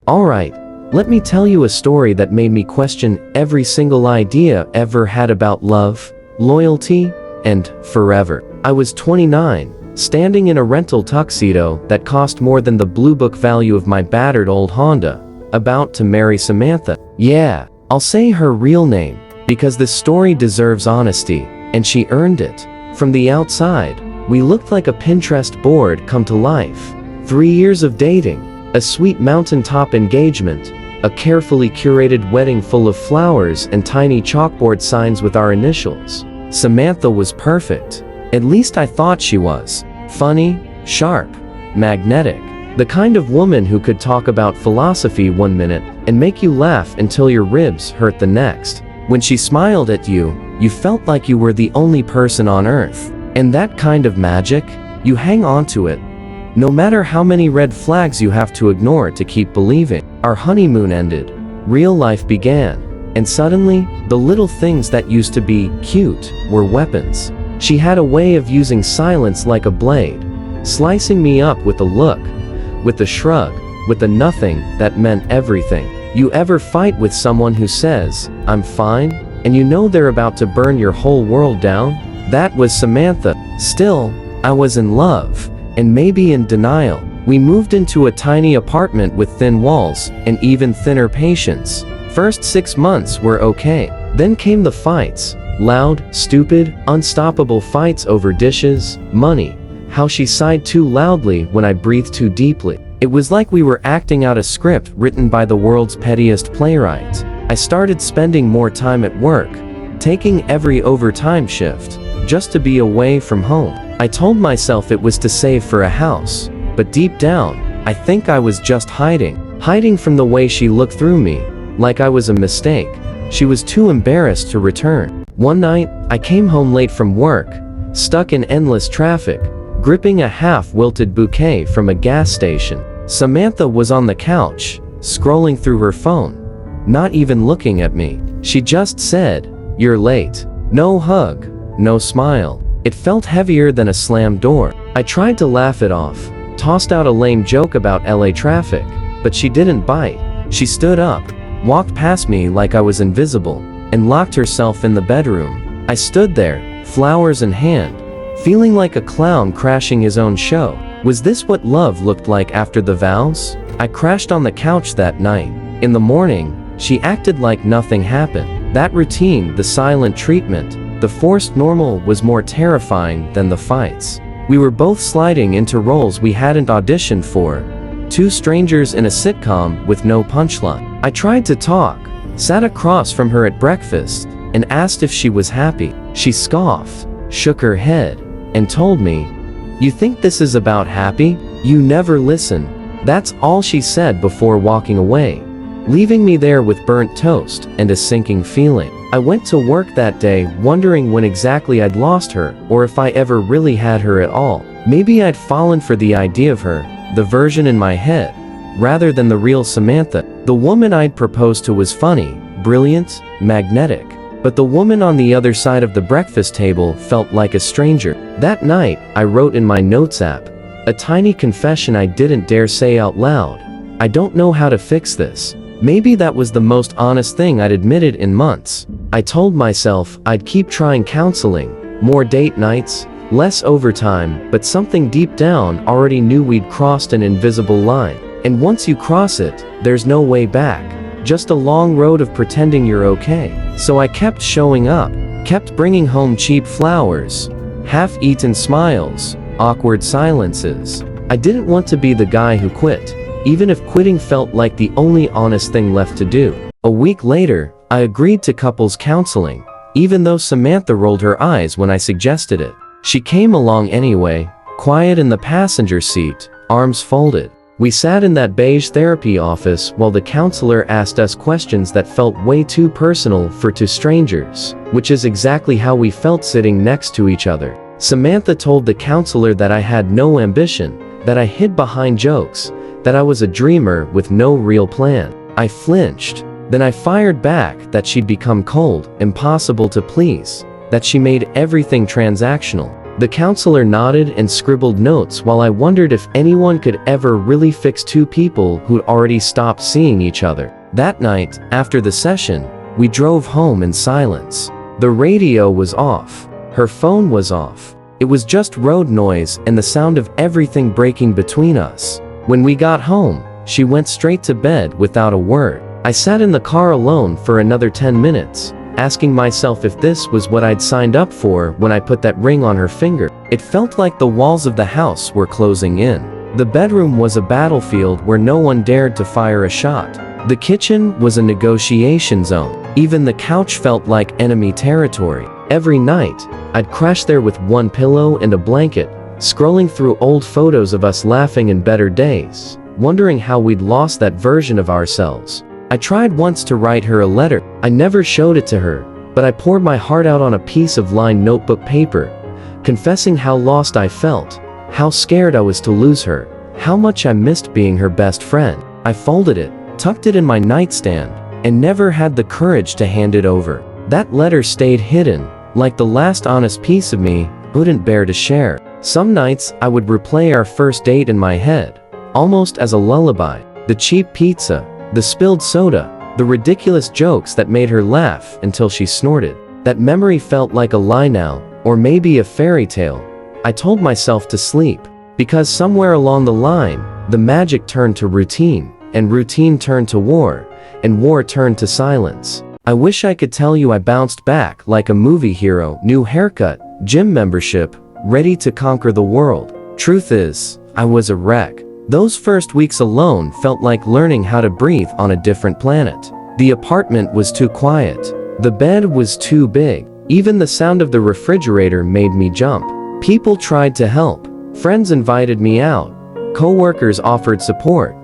Alright, let me tell you a story that made me question every single idea ever had about love, loyalty, and forever. I was 29, standing in a rental tuxedo that cost more than the blue book value of my battered old Honda, about to marry Samantha. Yeah, I'll say her real name, because this story deserves honesty, and she earned it. From the outside, we looked like a Pinterest board come to life. 3 years of dating, a sweet mountaintop engagement, a carefully curated wedding full of flowers and tiny chalkboard signs with our initials. Samantha was perfect. At least I thought she was. Funny, sharp, magnetic. The kind of woman who could talk about philosophy one minute and make you laugh until your ribs hurt the next. When she smiled at you, you felt like you were the only person on earth. And that kind of magic, you hang on to it. No matter how many red flags you have to ignore to keep believing. Our honeymoon ended. Real life began. And suddenly, the little things that used to be cute were weapons. She had a way of using silence like a blade, slicing me up with a look, with a shrug, with a nothing that meant everything. You ever fight with someone who says, "I'm fine," and you know they're about to burn your whole world down? That was Samantha. Still, I was in love, and maybe in denial. We moved into a tiny apartment with thin walls, and even thinner patience. First 6 months were okay. Then came the fights. Loud, stupid, unstoppable fights over dishes, money, how she sighed too loudly when I breathed too deeply. It was like we were acting out a script written by the world's pettiest playwright. I started spending more time at work, taking every overtime shift, just to be away from home. I told myself it was to save for a house, but deep down, I think I was just hiding from the way she looked through me, like I was a mistake. She was too embarrassed to return. One night, I came home late from work, stuck in endless traffic, gripping a half-wilted bouquet from a gas station. Samantha was on the couch, scrolling through her phone, not even looking at me. She just said, "You're late." No hug, no smile. It felt heavier than a slammed door. I tried to laugh it off, tossed out a lame joke about LA traffic, but she didn't bite. She stood up, walked past me like I was invisible, and locked herself in the bedroom. I stood there, flowers in hand, feeling like a clown crashing his own show. Was this what love looked like after the vows? I crashed on the couch that night. In the morning, she acted like nothing happened. That routine, the silent treatment, the forced normal was more terrifying than the fights. We were both sliding into roles we hadn't auditioned for. Two strangers in a sitcom with no punchline. I tried to talk, sat across from her at breakfast, and asked if she was happy. She scoffed, shook her head, and told me, "You think this is about happy? You never listen." That's all she said before walking away, leaving me there with burnt toast and a sinking feeling. I went to work that day wondering when exactly I'd lost her, or if I ever really had her at all. Maybe I'd fallen for the idea of her, the version in my head, rather than the real Samantha. The woman I'd proposed to was funny, brilliant, magnetic. But the woman on the other side of the breakfast table felt like a stranger. That night, I wrote in my notes app, a tiny confession I didn't dare say out loud. I don't know how to fix this. Maybe that was the most honest thing I'd admitted in months. I told myself I'd keep trying counseling, more date nights, less overtime, but something deep down already knew we'd crossed an invisible line. And once you cross it, there's no way back. Just a long road of pretending you're okay. So I kept showing up, kept bringing home cheap flowers, half-eaten smiles, awkward silences. I didn't want to be the guy who quit, even if quitting felt like the only honest thing left to do. A week later, I agreed to couples counseling, even though Samantha rolled her eyes when I suggested it. She came along anyway, quiet in the passenger seat, arms folded. We sat in that beige therapy office while the counselor asked us questions that felt way too personal for two strangers, which is exactly how we felt sitting next to each other. Samantha told the counselor that I had no ambition, that I hid behind jokes, that I was a dreamer with no real plan. I flinched. Then I fired back that she'd become cold, impossible to please, that she made everything transactional. The counselor nodded and scribbled notes while I wondered if anyone could ever really fix two people who'd already stopped seeing each other. That night, after the session, we drove home in silence. The radio was off. Her phone was off. It was just road noise and the sound of everything breaking between us. When we got home, she went straight to bed without a word. I sat in the car alone for another 10 minutes, asking myself if this was what I'd signed up for when I put that ring on her finger. It felt like the walls of the house were closing in. The bedroom was a battlefield where no one dared to fire a shot. The kitchen was a negotiation zone. Even the couch felt like enemy territory. Every night, I'd crash there with one pillow and a blanket, scrolling through old photos of us laughing in better days, wondering how we'd lost that version of ourselves. I tried once to write her a letter. I never showed it to her, but I poured my heart out on a piece of lined notebook paper, confessing how lost I felt, how scared I was to lose her, how much I missed being her best friend. I folded it, tucked it in my nightstand, and never had the courage to hand it over. That letter stayed hidden, like the last honest piece of me wouldn't bear to share. Some nights I would replay our first date in my head, almost as a lullaby. The cheap pizza, the spilled soda, the ridiculous jokes that made her laugh until she snorted. That memory felt like a lie now, or maybe a fairy tale. I told myself to sleep, because somewhere along the line, the magic turned to routine, and routine turned to war, and war turned to silence. I wish I could tell you I bounced back like a movie hero, new haircut, gym membership, ready to conquer the world. Truth is, I was a wreck. Those first weeks alone felt like learning how to breathe on a different planet. The apartment was too quiet. The bed was too big. Even the sound of the refrigerator made me jump. People tried to help. Friends invited me out. Coworkers offered support.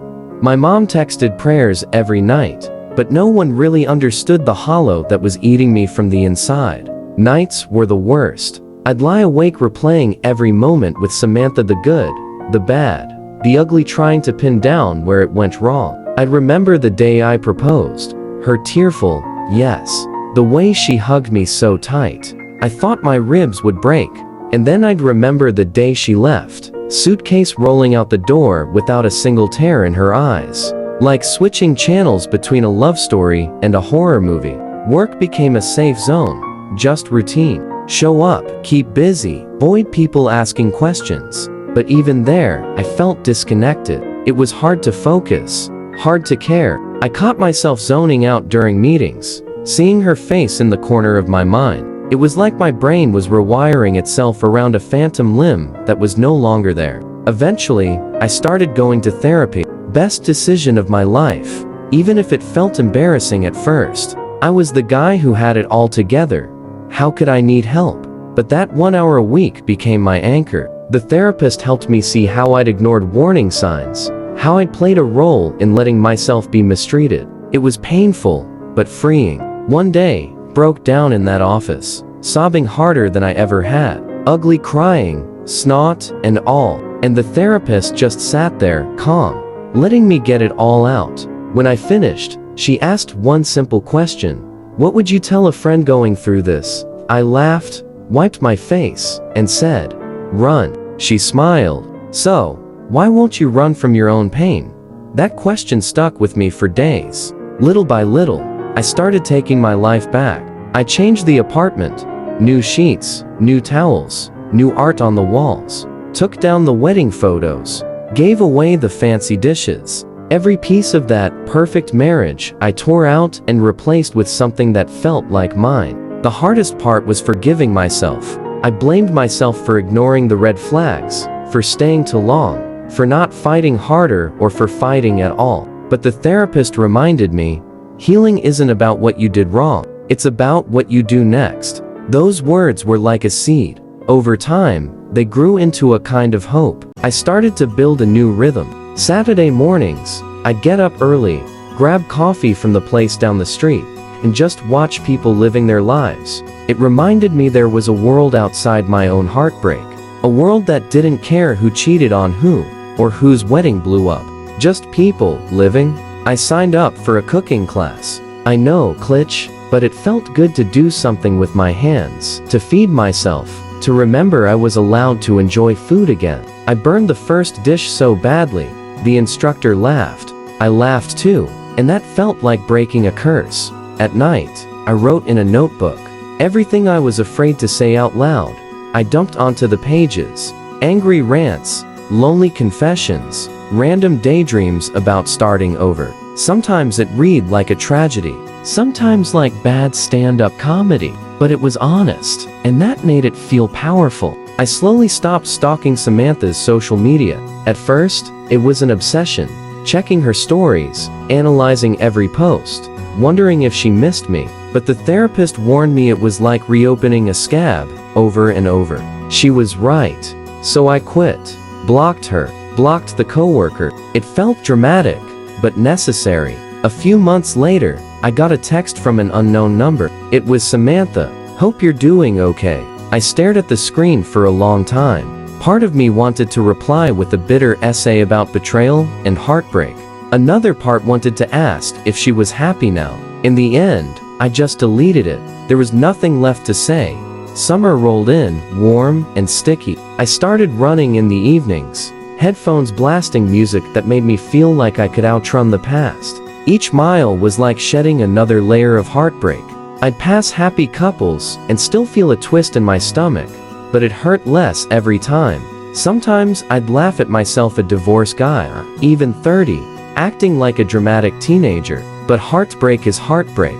My mom texted prayers every night, but no one really understood the hollow that was eating me from the inside. Nights were the worst. I'd lie awake replaying every moment with Samantha, the good, the bad, the ugly, trying to pin down where it went wrong. I'd remember the day I proposed, her tearful yes, the way she hugged me so tight, I thought my ribs would break. And then I'd remember the day she left, suitcase rolling out the door without a single tear in her eyes. Like switching channels between a love story and a horror movie. Work became a safe zone, just routine. Show up, keep busy, avoid people asking questions. But even there, I felt disconnected. It was hard to focus, hard to care. I caught myself zoning out during meetings, seeing her face in the corner of my mind. It was like my brain was rewiring itself around a phantom limb that was no longer there. Eventually, I started going to therapy. Best decision of my life, even if it felt embarrassing at first. I was the guy who had it all together. How could I need help? But that 1 hour a week became my anchor. The therapist helped me see how I'd ignored warning signs, how I'd played a role in letting myself be mistreated. It was painful, but freeing. One day, broke down in that office, sobbing harder than I ever had, ugly crying, snot and all, and the therapist just sat there, calm, letting me get it all out. When I finished, she asked one simple question: what would you tell a friend going through this? I laughed, wiped my face, and said, run. She smiled. So, why won't you run from your own pain? That question stuck with me for days. Little by little, I started taking my life back. I changed the apartment, new sheets, new towels, new art on the walls, took down the wedding photos, gave away the fancy dishes. Every piece of that perfect marriage I tore out and replaced with something that felt like mine. The hardest part was forgiving myself. I blamed myself for ignoring the red flags, for staying too long, for not fighting harder, or for fighting at all. But the therapist reminded me, healing isn't about what you did wrong, it's about what you do next. Those words were like a seed. Over time, they grew into a kind of hope. I started to build a new rhythm. Saturday mornings, I'd get up early, grab coffee from the place down the street, and just watch people living their lives. It reminded me there was a world outside my own heartbreak. A world that didn't care who cheated on who, or whose wedding blew up. Just people living. I signed up for a cooking class. I know, glitch, but it felt good to do something with my hands, to feed myself, to remember I was allowed to enjoy food again. I burned the first dish so badly, the instructor laughed. I laughed too, and that felt like breaking a curse. At night, I wrote in a notebook everything I was afraid to say out loud. I dumped onto the pages angry rants, lonely confessions, random daydreams about starting over. Sometimes it read like a tragedy, sometimes like bad stand-up comedy, but it was honest, and that made it feel powerful. I slowly stopped stalking Samantha's social media. At first, it was an obsession, checking her stories, analyzing every post, wondering if she missed me. But the therapist warned me it was like reopening a scab over and over. She was right. So I quit, blocked her, blocked the coworker. It felt dramatic, but necessary. A few months later, I got a text from an unknown number. It was Samantha. "Hope you're doing okay." I stared at the screen for a long time. Part of me wanted to reply with a bitter essay about betrayal and heartbreak. Another part wanted to ask if she was happy now. In the end, I just deleted it. There was nothing left to say. Summer rolled in, warm and sticky. I started running in the evenings, headphones blasting music that made me feel like I could outrun the past. Each mile was like shedding another layer of heartbreak. I'd pass happy couples and still feel a twist in my stomach, but it hurt less every time. Sometimes I'd laugh at myself, a divorced guy, even 30, acting like a dramatic teenager. But heartbreak is heartbreak,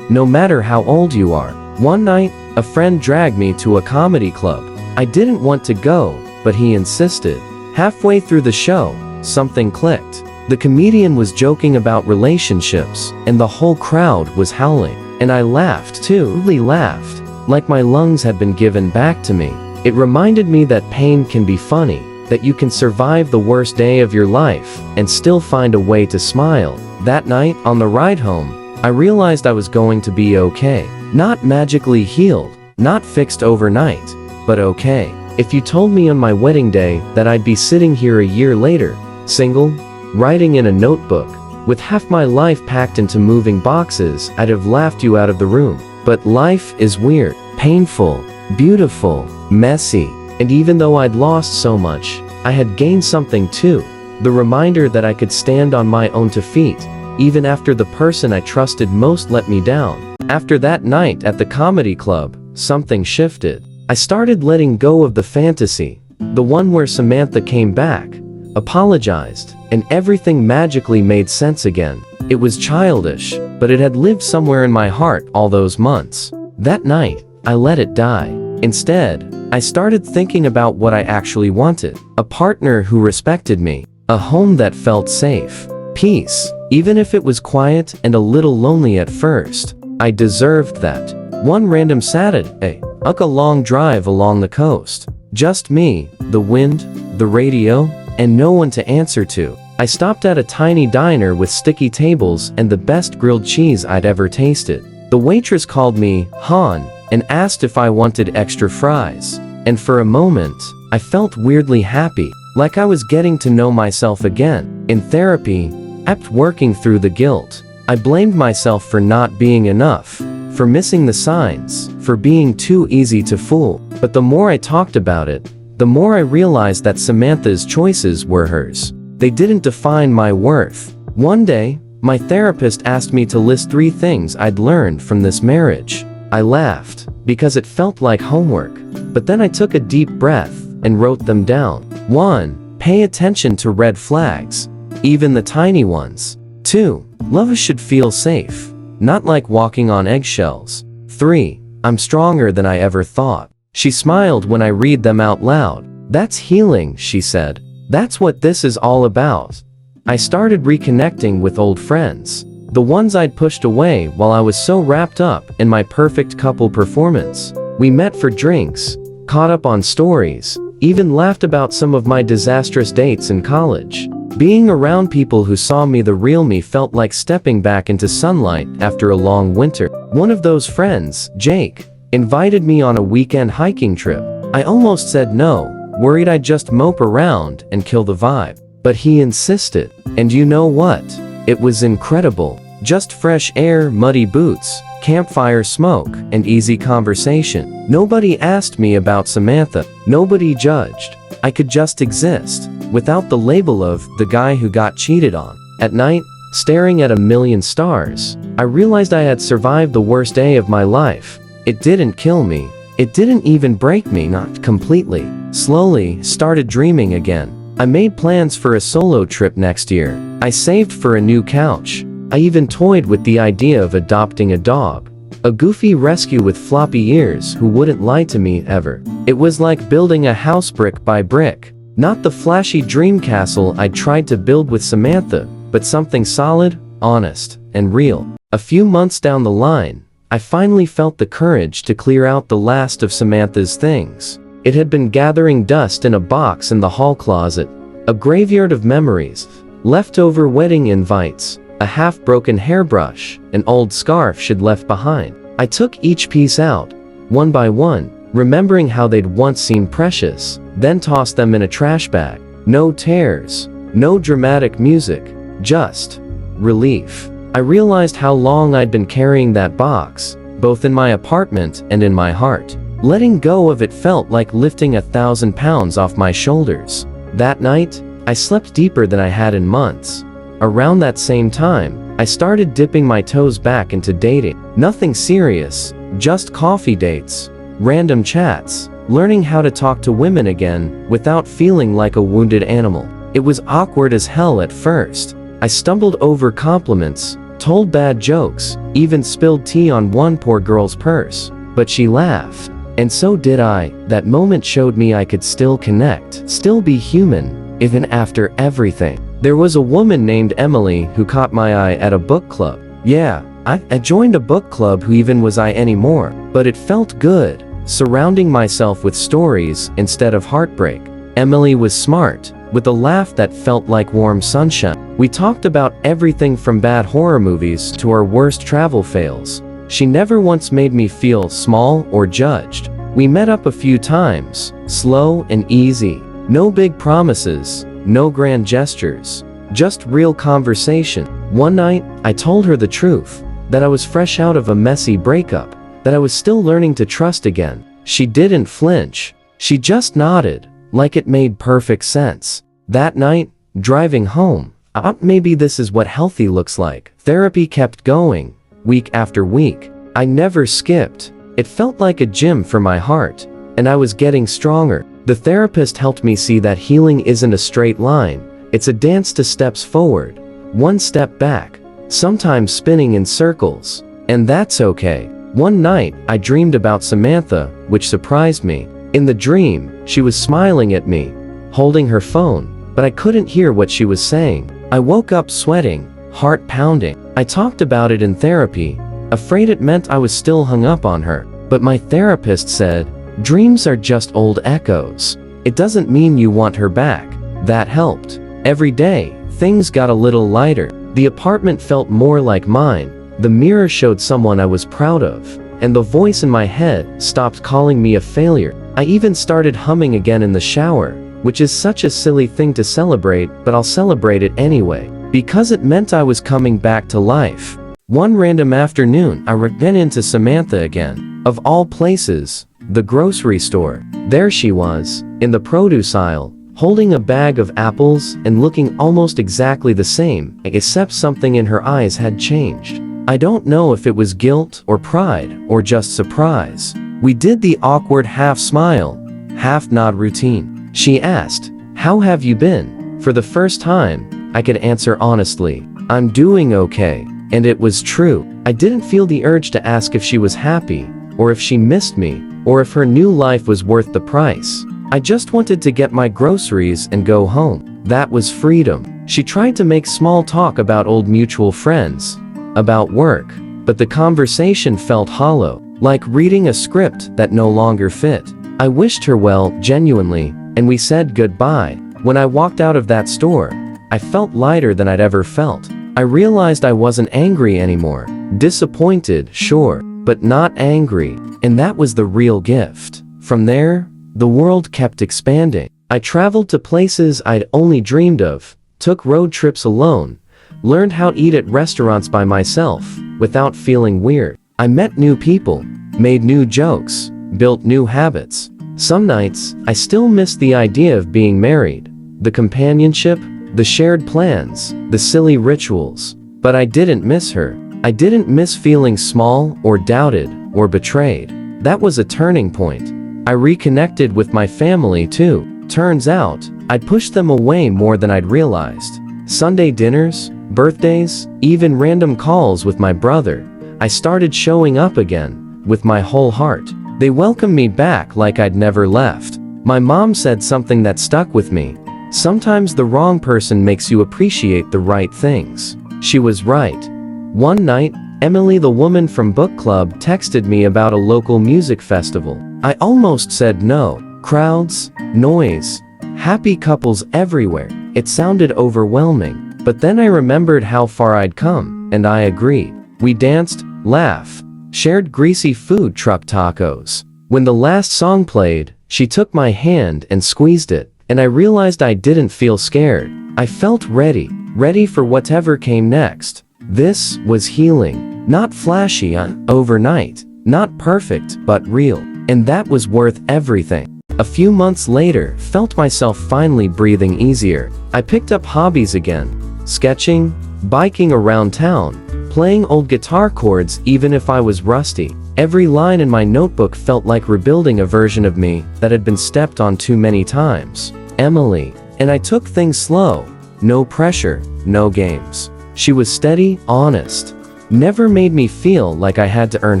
no matter how old you are. One night, a friend dragged me to a comedy club. I didn't want to go, but he insisted. Halfway through the show, something clicked. The comedian was joking about relationships, and the whole crowd was howling. And I laughed too, really laughed, like my lungs had been given back to me. It reminded me that pain can be funny, that you can survive the worst day of your life and still find a way to smile. That night, on the ride home, I realized I was going to be okay. Not magically healed, not fixed overnight, but okay. If you told me on my wedding day that I'd be sitting here a year later, single, writing in a notebook, with half my life packed into moving boxes, I'd have laughed you out of the room. But life is weird, painful, beautiful, messy, and even though I'd lost so much, I had gained something too. The reminder that I could stand on my own 2 feet, even after the person I trusted most let me down. After that night at the comedy club, something shifted. I started letting go of the fantasy, the one where Samantha came back, apologized, and everything magically made sense again. It was childish, but it had lived somewhere in my heart all those months. That night, I let it die. Instead, I started thinking about what I actually wanted. A partner who respected me. A home that felt safe. Peace, even if it was quiet and a little lonely at first. I deserved that. One random Saturday, a long drive along the coast. Just me, the wind, the radio, and no one to answer to. I stopped at a tiny diner with sticky tables and the best grilled cheese I'd ever tasted. The waitress called me Han and asked if I wanted extra fries. And for a moment, I felt weirdly happy, like I was getting to know myself again. In therapy, after working through the guilt, I blamed myself for not being enough, for missing the signs, for being too easy to fool. But the more I talked about it, the more I realized that Samantha's choices were hers. They didn't define my worth. One day, my therapist asked me to list 3 things I'd learned from this marriage. I laughed, because it felt like homework. But then I took a deep breath and wrote them down. 1. Pay attention to red flags, even the tiny ones. 2. Love should feel safe, not like walking on eggshells. 3. I'm stronger than I ever thought. She smiled when I read them out loud. That's healing, she said. That's what this is all about. I started reconnecting with old friends, the ones I'd pushed away while I was so wrapped up in my perfect couple performance. We met for drinks, caught up on stories, even laughed about some of my disastrous dates in college. Being around people who saw me the real me felt like stepping back into sunlight after a long winter. One of those friends, Jake, invited me on a weekend hiking trip. I almost said no, worried I'd just mope around and kill the vibe. But he insisted. And you know what? It was incredible. Just fresh air, muddy boots, campfire smoke, and easy conversation. Nobody asked me about Samantha. Nobody judged. I could just exist, without the label of the guy who got cheated on. At night, staring at a million stars, I realized I had survived the worst day of my life. It didn't kill me. It didn't even break me, not completely. Slowly, started dreaming again. I made plans for a solo trip next year. I saved for a new couch. I even toyed with the idea of adopting a dog. A goofy rescue with floppy ears who wouldn't lie to me ever. It was like building a house brick by brick. Not the flashy dream castle I tried to build with Samantha, but something solid, honest, and real. A few months down the line, I finally felt the courage to clear out the last of Samantha's things. It had been gathering dust in a box in the hall closet, a graveyard of memories, leftover wedding invites, a half-broken hairbrush, an old scarf she'd left behind. I took each piece out, one by one, remembering how they'd once seemed precious, then tossed them in a trash bag. No tears, no dramatic music, just relief. I realized how long I'd been carrying that box, both in my apartment and in my heart. Letting go of it felt like lifting 1,000 pounds off my shoulders. That night, I slept deeper than I had in months. Around that same time, I started dipping my toes back into dating. Nothing serious, just coffee dates, random chats, learning how to talk to women again without feeling like a wounded animal. It was awkward as hell at first. I stumbled over compliments, told bad jokes, even spilled tea on one poor girl's purse. But she laughed. And so did I. That moment showed me I could still connect, still be human, even after everything. There was a woman named Emily who caught my eye at a book club. Yeah, I joined a book club. Who even was I anymore? But it felt good, surrounding myself with stories instead of heartbreak. Emily was smart, with a laugh that felt like warm sunshine. We talked about everything from bad horror movies to our worst travel fails. She never once made me feel small or judged. We met up a few times, slow and easy. No big promises, no grand gestures, just real conversation. One night, I told her the truth, that I was fresh out of a messy breakup, that I was still learning to trust again. She didn't flinch. She just nodded, like it made perfect sense. That night, driving home, I thought maybe this is what healthy looks like. Therapy kept going. Week after week. I never skipped. It felt like a gym for my heart, and I was getting stronger. The therapist helped me see that healing isn't a straight line. It's a dance to steps forward, one step back, sometimes spinning in circles. And that's okay. One night, I dreamed about Samantha, which surprised me. In the dream, she was smiling at me, holding her phone, but I couldn't hear what she was saying. I woke up sweating, heart pounding. I talked about it in therapy, afraid it meant I was still hung up on her. But my therapist said, dreams are just old echoes. It doesn't mean you want her back. That helped. Every day, things got a little lighter. The apartment felt more like mine. The mirror showed someone I was proud of, and the voice in my head stopped calling me a failure. I even started humming again in the shower, which is such a silly thing to celebrate, but I'll celebrate it anyway. Because it meant I was coming back to life. One random afternoon, I ran into Samantha again. Of all places, the grocery store. There she was, in the produce aisle, holding a bag of apples and looking almost exactly the same, except something in her eyes had changed. I don't know if it was guilt or pride or just surprise. We did the awkward half smile, half nod routine. She asked, "How have you been?" For the first time, I could answer honestly, "I'm doing okay." And it was true. I didn't feel the urge to ask if she was happy, or if she missed me, or if her new life was worth the price. I just wanted to get my groceries and go home. That was freedom. She tried to make small talk about old mutual friends, about work, but the conversation felt hollow, like reading a script that no longer fit. I wished her well, genuinely, and we said goodbye. When I walked out of that store, I felt lighter than I'd ever felt. I realized I wasn't angry anymore. Disappointed, sure, but not angry. And that was the real gift. From there, the world kept expanding. I traveled to places I'd only dreamed of, took road trips alone, Learned how to eat at restaurants by myself, without feeling weird. I met new people, made new jokes, built new habits. Some nights, I still missed the idea of being married, the companionship, the shared plans, the silly rituals. But I didn't miss her. I didn't miss feeling small, or doubted, or betrayed. That was a turning point. I reconnected with my family too. Turns out, I'd pushed them away more than I'd realized. Sunday dinners, birthdays, even random calls with my brother. I started showing up again, with my whole heart. They welcomed me back like I'd never left. My mom said something that stuck with me. Sometimes the wrong person makes you appreciate the right things. She was right. One night, Emily, the woman from book club, texted me about a local music festival. I almost said no. Crowds, noise, happy couples everywhere. It sounded overwhelming. But then I remembered how far I'd come, and I agreed. We danced, laughed, shared greasy food truck tacos. When the last song played, she took my hand and squeezed it, and I realized I didn't feel scared. I felt ready for whatever came next. This was healing. Not flashy, overnight. Not perfect, but real. And that was worth everything. A few months later, felt myself finally breathing easier. I picked up hobbies again. Sketching, biking around town, playing old guitar chords even if I was rusty. Every line in my notebook felt like rebuilding a version of me that had been stepped on too many times. Emily. And I took things slow. No pressure, no games. She was steady, honest. Never made me feel like I had to earn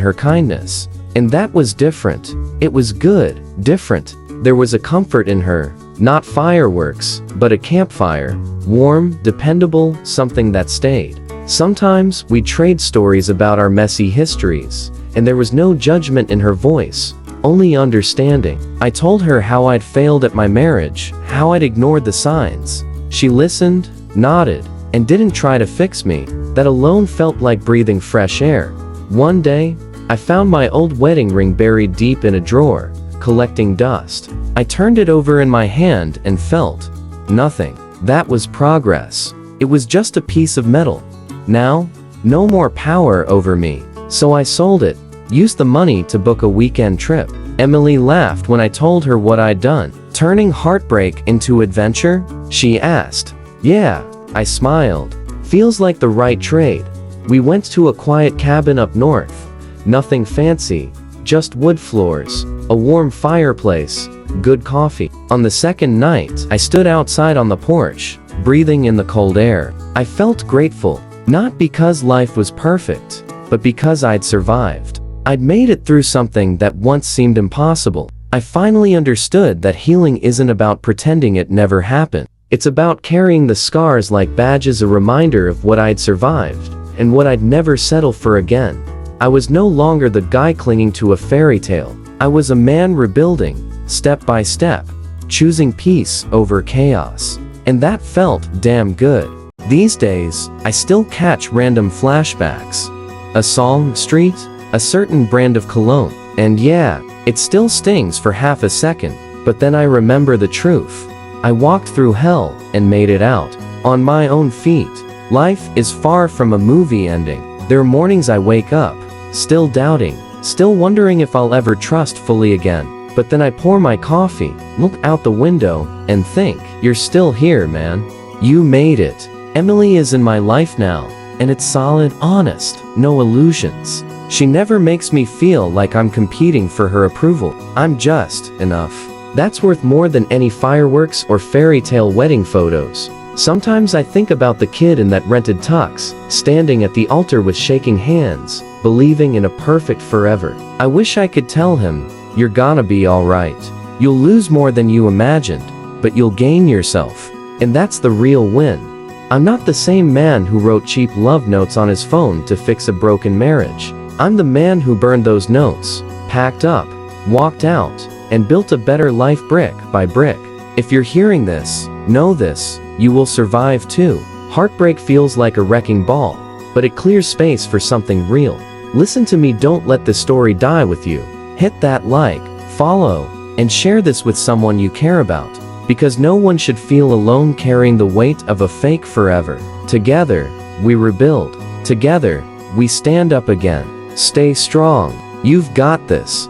her kindness. And that was different. It was good, different. There was a comfort in her. Not fireworks, but a campfire. Warm, dependable, something that stayed. Sometimes, we'd trade stories about our messy histories, and there was no judgment in her voice, only understanding. I told her how I'd failed at my marriage, how I'd ignored the signs. She listened, nodded, and didn't try to fix me. That alone felt like breathing fresh air. One day, I found my old wedding ring buried deep in a drawer, collecting dust. I turned it over in my hand and felt nothing. That was progress. It was just a piece of metal. Now, no more power over me. So I sold it, used the money to book a weekend trip. Emily laughed when I told her what I'd done. Turning heartbreak into adventure? She asked. Yeah, I smiled. Feels like the right trade. We went to a quiet cabin up north. Nothing fancy, just wood floors, a warm fireplace, good coffee. On the second night, I stood outside on the porch, breathing in the cold air. I felt grateful, not because life was perfect, but because I'd survived. I'd made it through something that once seemed impossible. I finally understood that healing isn't about pretending it never happened. It's about carrying the scars like badges, a reminder of what I'd survived, and what I'd never settle for again. I was no longer the guy clinging to a fairy tale. I was a man rebuilding, step by step, choosing peace over chaos. And that felt damn good. These days, I still catch random flashbacks. A song, street, a certain brand of cologne. And yeah, it still stings for half a second, but then I remember the truth. I walked through hell and made it out, on my own feet. Life is far from a movie ending. There are mornings I wake up, still doubting, still wondering if I'll ever trust fully again. But then I pour my coffee, look out the window, and think, you're still here, man. You made it. Emily is in my life now, and it's solid, honest, no illusions. She never makes me feel like I'm competing for her approval. I'm just enough. That's worth more than any fireworks or fairy tale wedding photos. Sometimes I think about the kid in that rented tux, standing at the altar with shaking hands, believing in a perfect forever. I wish I could tell him, you're gonna be alright. You'll lose more than you imagined, but you'll gain yourself. And that's the real win. I'm not the same man who wrote cheap love notes on his phone to fix a broken marriage. I'm the man who burned those notes, packed up, walked out, and built a better life brick by brick. If you're hearing this, know this, you will survive too. Heartbreak feels like a wrecking ball, but it clears space for something real. Listen to me, don't let this story die with you. Hit that like, follow, and share this with someone you care about, because no one should feel alone carrying the weight of a fake forever. Together, we rebuild. Together, we stand up again. Stay strong. You've got this.